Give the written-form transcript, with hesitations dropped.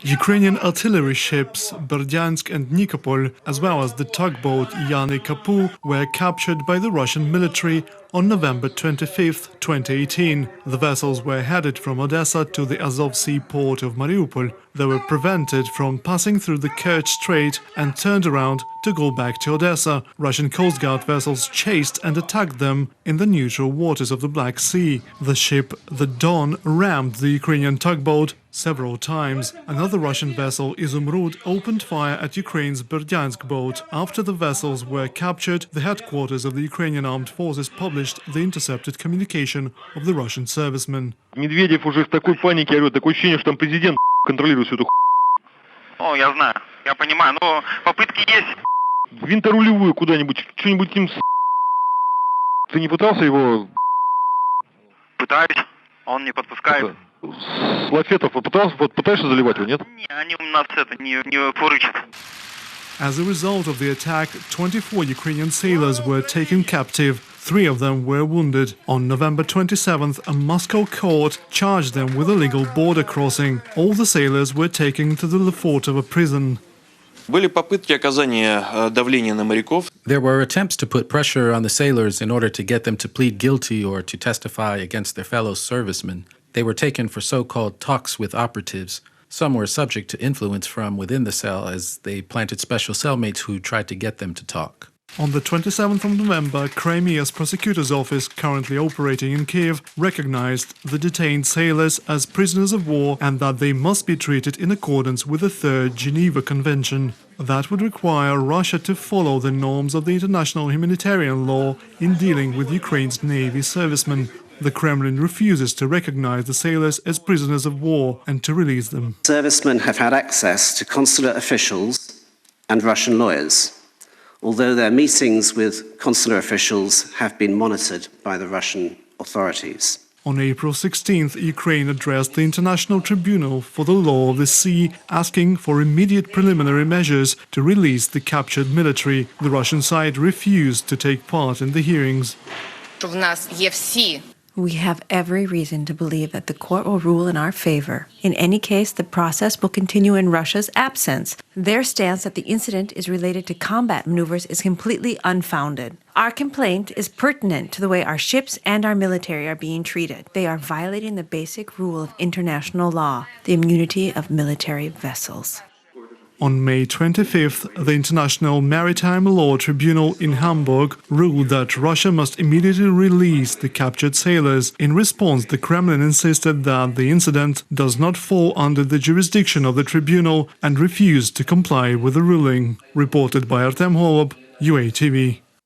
Ukrainian artillery ships Berdyansk and Nikopol, as well as the tugboat Yany Kapu, were captured by the Russian military on November 25, 2018. The vessels were headed from Odessa to the Azov Sea port of Mariupol. They were prevented from passing through the Kerch Strait and turned around to go back to Odessa. Russian Coast Guard vessels chased and attacked them in the neutral waters of the Black Sea. The ship, the Don, rammed the Ukrainian tugboat several times. Another Russian vessel, Izumrud, opened fire at Ukraine's Berdyansk boat. After the vessels were captured, the headquarters of the Ukrainian armed forces published the intercepted communication of the Russian servicemen. Медведев уже в такой панике орёт, такое ощущение, что там президент контролирует всю эту О, я знаю, я понимаю, но попытки есть. винторулевую куда-нибудь, что-нибудь им Ты не пытался его Пытаюсь, он не подпускает. с лафетов пытаешься заливать его, нет? Не, они у нас не фурычат. As a result of the attack, 24 Ukrainian sailors were taken captive. 3 of them were wounded. On November 27th, a Moscow court charged them with illegal border crossing. All the sailors were taken to the Lefortovo prison. Были попытки оказания давления на моряков. There were attempts to put pressure on the sailors in order to get them to plead guilty or to testify against their fellow servicemen. They were taken for so-called talks with operatives. Some were subject to influence from within the cell as they planted special cellmates who tried to get them to talk. On the 27th of November, Crimea's prosecutor's office, currently operating in Kiev, recognized the detained sailors as prisoners of war and that they must be treated in accordance with the Third Geneva Convention. That would require Russia to follow the norms of the international humanitarian law in dealing with Ukraine's Navy servicemen. The Kremlin refuses to recognize the sailors as prisoners of war and to release them. Servicemen have had access to consular officials and Russian lawyers, although their meetings with consular officials have been monitored by the Russian authorities. On April 16th, Ukraine addressed the International Tribunal for the Law of the Sea, asking for immediate preliminary measures to release the captured military. The Russian side refused to take part in the hearings. We have every reason to believe that the court will rule in our favor. In any case, the process will continue in Russia's absence. Their stance that the incident is related to combat maneuvers is completely unfounded. Our complaint is pertinent to the way our ships and our military are being treated. They are violating the basic rule of international law, the immunity of military vessels. On May 25th, the International Maritime Law Tribunal in Hamburg ruled that Russia must immediately release the captured sailors. In response, the Kremlin insisted that the incident does not fall under the jurisdiction of the tribunal and refused to comply with the ruling. Reported by Artem Holub, UATV.